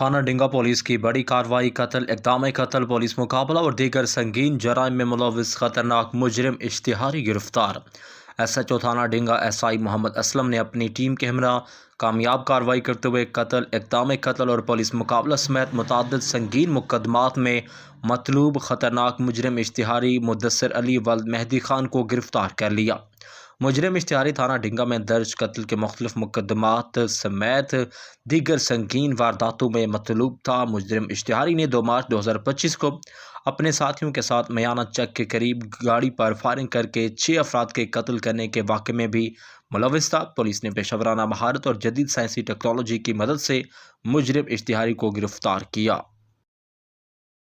थाना डिंगा पुलिस की बड़ी कार्रवाई। कत्ल, इक़दाम कत्ल, पुलिस मुकाबला और दीगर संगीन जराइम में मुलव्विस खतरनाक मुजरिम इश्तिहारी गिरफ्तार। SHO थाना डिंगा SI मोहम्मद असलम ने अपनी टीम के हमरा कामयाब कार्रवाई करते हुए कत्ल, इक़दाम कत्ल और पुलिस मुकाबला समेत मुतअद्दिद संगीन मुकदमात में मतलूब खतरनाक मुजरिम इश्तिहारी मुदस्सिर अली वल्द मेहदी खान को गिरफ्तार कर लिया। मुजरिम इश्तिहारी थाना डिंगा में दर्ज कत्ल के मुख्तलिफ मुकदमात समेत दीगर संगीन वारदातों में मतलूब था। मुजरिम इश्तिहारी ने 2 मार्च 2025 को अपने साथियों के साथ मयाना चक के करीब गाड़ी पर फायरिंग करके 6 अफराद के कत्ल करने के वाक़े में भी मुलव्विस था। पुलिस ने पेशेवराना महारत और जदीद साइंसी टेक्नोलॉजी की मदद से मुजरिम इश्तिहारी को गिरफ्तार किया।